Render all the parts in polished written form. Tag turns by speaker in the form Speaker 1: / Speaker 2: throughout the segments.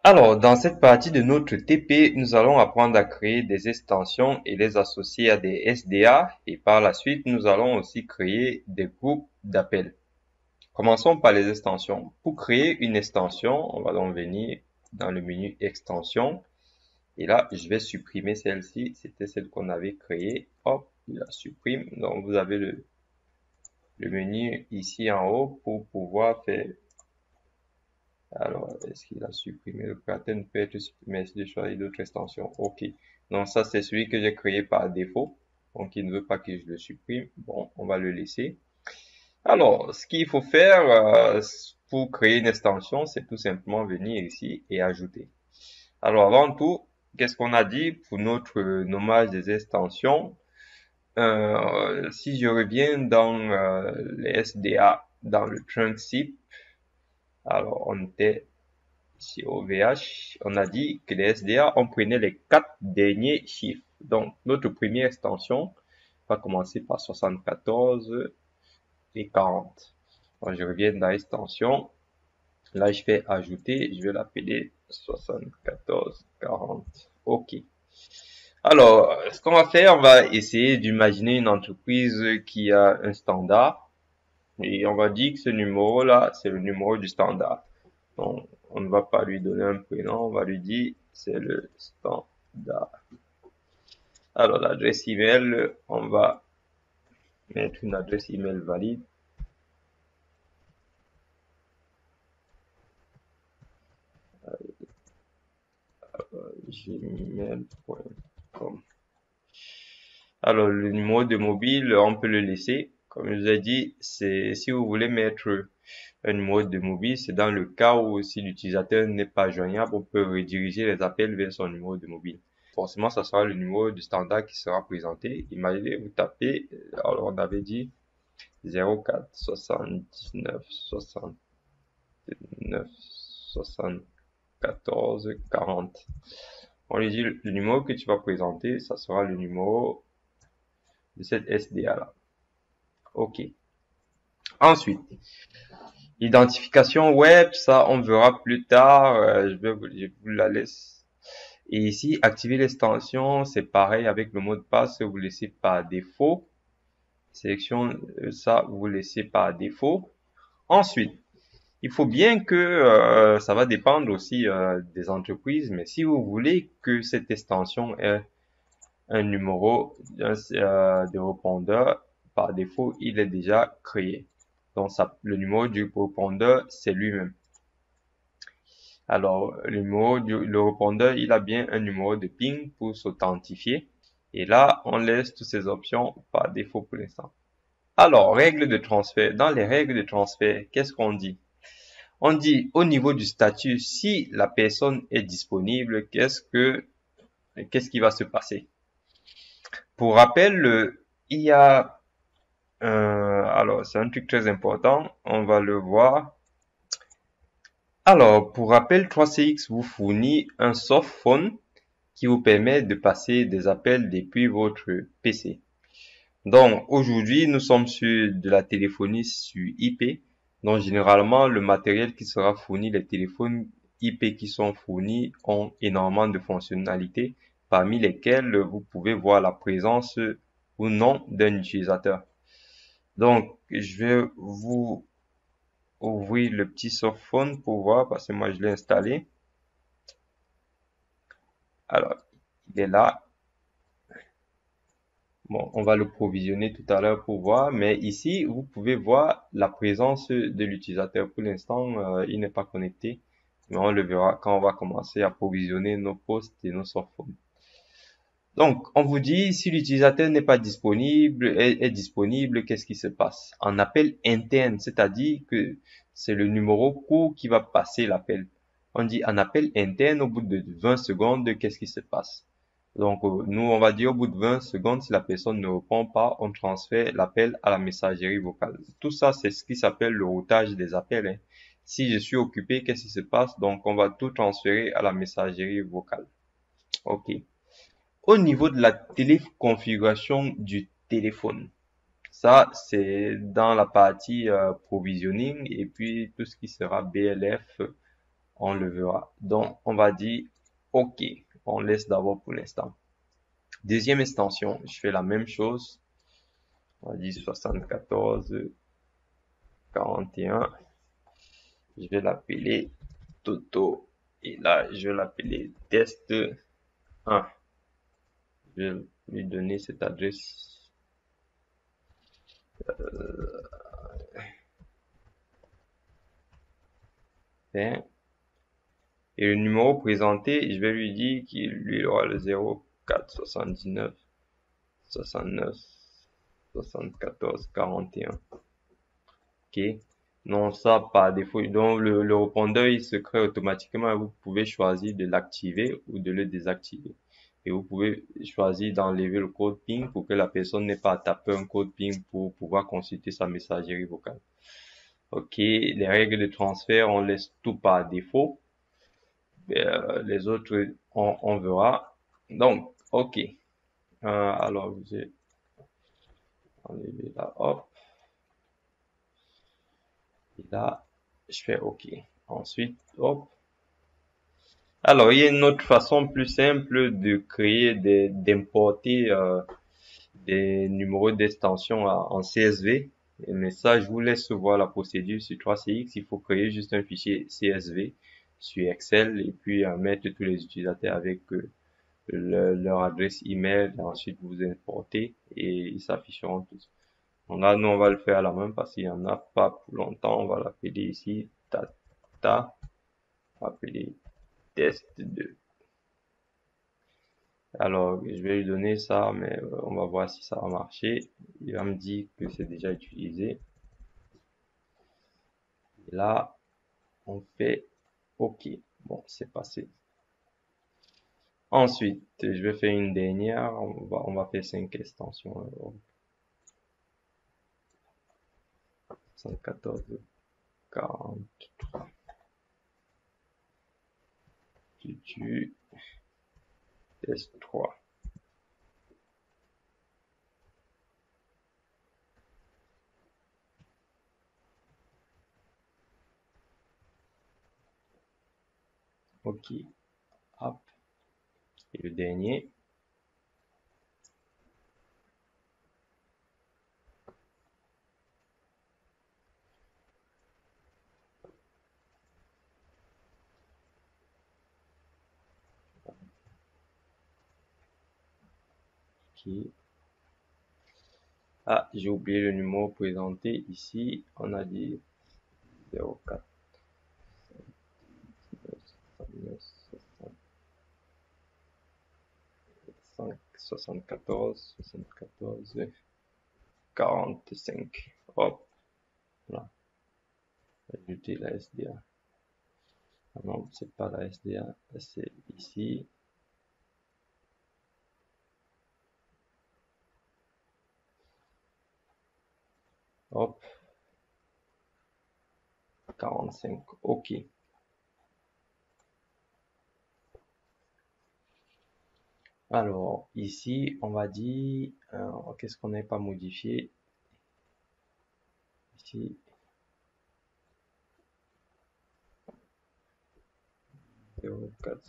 Speaker 1: Alors, dans cette partie de notre TP, nous allons apprendre à créer des extensions et les associer à des SDA et par la suite, nous allons aussi créer des groupes d'appels. Commençons par les extensions. Pour créer une extension, on va donc venir dans le menu extension et là, je vais supprimer celle-ci. C'était celle qu'on avait créée. Hop, je la supprime. Donc, vous avez le menu ici en haut pour pouvoir faire. Alors, est-ce qu'il a supprimé le pattern peut être supprimé si je choisis d'autres extensions? OK. Donc, ça, c'est celui que j'ai créé par défaut. Donc, il ne veut pas que je le supprime. Bon, on va le laisser. Alors, ce qu'il faut faire pour créer une extension, c'est tout simplement venir ici et ajouter. Alors, avant tout, qu'est-ce qu'on a dit pour notre nommage des extensions? Si je reviens dans les SDA, dans le trunk zip, alors on était ici au VH, on a dit que les SDA, on prenait les 4 derniers chiffres. Donc, notre première extension va commencer par 74 et 40. Donc, je reviens dans l'extension. Là, je fais ajouter, je vais l'appeler 74, 40. OK. Alors, ce qu'on va faire, on va essayer d'imaginer une entreprise qui a un standard. Et on va dire que ce numéro-là, c'est le numéro du standard. Donc, on ne va pas lui donner un prénom, on va lui dire c'est le standard. Alors, l'adresse email, on va mettre une adresse email valide. Gmail.com. Alors, le numéro de mobile, on peut le laisser. Comme je vous ai dit, c'est si vous voulez mettre un numéro de mobile, c'est dans le cas où si l'utilisateur n'est pas joignable, on peut rediriger les appels vers son numéro de mobile. Forcément, ça sera le numéro du standard qui sera présenté. Imaginez, vous tapez, alors on avait dit 04 79 69 74 40. On lui dit le numéro que tu vas présenter, ça sera le numéro de cette SDA là. OK. Ensuite, identification web, ça on verra plus tard. Je vous la laisse. Et ici, activer l'extension, c'est pareil avec le mot de passe, vous laissez par défaut. Sélection, ça vous laissez par défaut. Ensuite, il faut bien que ça va dépendre aussi des entreprises, mais si vous voulez que cette extension ait un numéro de répondeur, par défaut, il est déjà créé. Donc, ça, le numéro du répondeur, c'est lui-même. Alors, le répondeur, il a bien un numéro de ping pour s'authentifier. Et là, on laisse toutes ces options par défaut pour l'instant. Alors, règles de transfert. Dans les règles de transfert, qu'est-ce qu'on dit? On dit au niveau du statut, si la personne est disponible, qu'est-ce qui va se passer? Pour rappel, il y a alors c'est un truc très important, on va le voir. Alors, pour rappel, 3CX vous fournit un soft phone qui vous permet de passer des appels depuis votre PC. Donc, aujourd'hui, nous sommes sur de la téléphonie sur IP. Donc, généralement, le matériel qui sera fourni, les téléphones IP qui sont fournis ont énormément de fonctionnalités, parmi lesquelles vous pouvez voir la présence ou non d'un utilisateur. Donc, je vais vous ouvrir le petit softphone pour voir, parce que moi, je l'ai installé. Alors, il est là. Bon, on va le provisionner tout à l'heure pour voir, mais ici, vous pouvez voir la présence de l'utilisateur. Pour l'instant, il n'est pas connecté, mais on le verra quand on va commencer à provisionner nos posts et nos softphones. Donc, on vous dit, si l'utilisateur n'est pas disponible, est disponible, qu'est-ce qui se passe? En appel interne, c'est-à-dire que c'est le numéro court qui va passer l'appel. On dit en appel interne, au bout de 20 secondes, qu'est-ce qui se passe? Donc, nous, on va dire au bout de 20 secondes, si la personne ne répond pas, on transfère l'appel à la messagerie vocale. Tout ça, c'est ce qui s'appelle le routage des appels, hein. Si je suis occupé, qu'est-ce qui se passe? Donc, on va tout transférer à la messagerie vocale. OK. Au niveau de la téléconfiguration du téléphone, ça, c'est dans la partie provisioning et puis tout ce qui sera BLF on le verra. Donc, on va dire OK. On laisse d'abord pour l'instant. Deuxième extension, je fais la même chose. On va dire 74, 41. Je vais l'appeler Toto. Et là, je vais l'appeler test 1. Je vais lui donner cette adresse. Et le numéro présenté, je vais lui dire qu'il lui aura le 04 79 69 74 41. OK. Non, ça par défaut. Donc le répondeur il se crée automatiquement et vous pouvez choisir de l'activer ou de le désactiver. Et vous pouvez choisir d'enlever le code PIN pour que la personne n'ait pas à taper un code PIN pour pouvoir consulter sa messagerie vocale. OK. Les règles de transfert, on laisse tout par défaut. Les autres, on verra. Donc, OK. Alors, j'ai enlevé là, hop. Et là, je fais OK. Ensuite, hop. Alors, il y a une autre façon plus simple de créer d'importer des numéros d'extension en CSV. Mais ça, je vous laisse voir la procédure sur 3CX. Il faut créer juste un fichier CSV sur Excel et puis mettre tous les utilisateurs avec leur adresse email. Et ensuite, vous importez et ils s'afficheront tous. Donc là, nous, on va le faire à la main parce qu'il n'y en a pas pour longtemps. On va l'appeler ici tata, appeler test 2. Alors, je vais lui donner ça, mais on va voir si ça va marcher. Il va me dire que c'est déjà utilisé. Et là, on fait OK. Bon, c'est passé. Ensuite, je vais faire une dernière. On va faire 5 extensions. Alors. 114, 43. Tu test 3. OK. Hop. Et le dernier. OK. Ah, j'ai oublié le numéro présenté ici. On a dit 04 74 45. Hop, là. Ajouter la SDA. Ah non, c'est pas la SDA, c'est ici. Hop. 45. OK. Alors, ici, on va dire, qu'est-ce qu'on n'a pas modifié? Ici, 04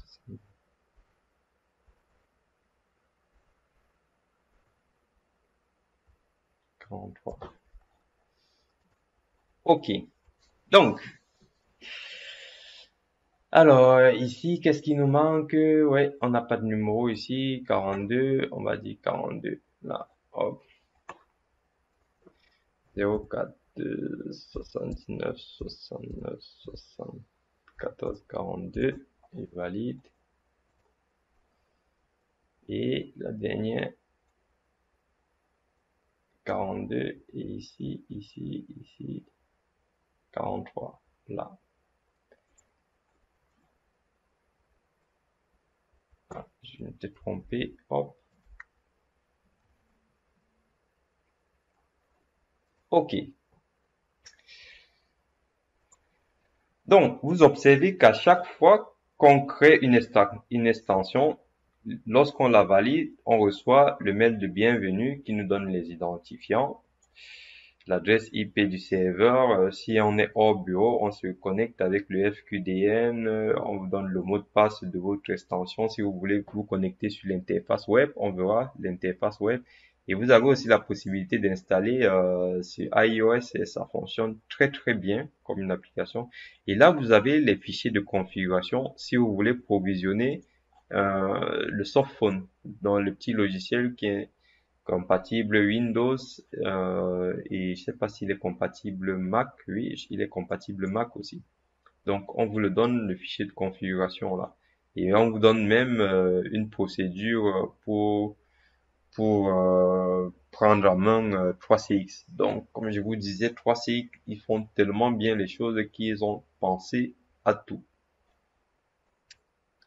Speaker 1: 43. OK. Donc, alors, ici, qu'est-ce qui nous manque? Ouais, on n'a pas de numéro ici. 42, on va dire 42. Là, hop. 04 79 69 74 42 et valide. Et la dernière 42 et ici 43 là. Ah, je m'étais trompé. Hop. OK. Donc, vous observez qu'à chaque fois qu'on crée une extension, lorsqu'on la valide, on reçoit le mail de bienvenue qui nous donne les identifiants. l'adresse IP du serveur. Si on est hors bureau, on se connecte avec le FQDN, on vous donne le mot de passe de votre extension. Si vous voulez vous connecter sur l'interface web, on verra l'interface web. Et vous avez aussi la possibilité d'installer sur iOS et ça fonctionne très très bien comme une application. Et là, vous avez les fichiers de configuration si vous voulez provisionner le softphone dans le petit logiciel qui est compatible Windows et je sais pas s'il est compatible Mac. Oui, il est compatible Mac aussi. Donc on vous le donne le fichier de configuration là et on vous donne même une procédure pour prendre en main 3CX. Donc comme je vous disais, 3CX ils font tellement bien les choses qu'ils ont pensé à tout.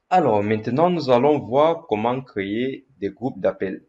Speaker 1: Alors maintenant nous allons voir comment créer des groupes d'appel.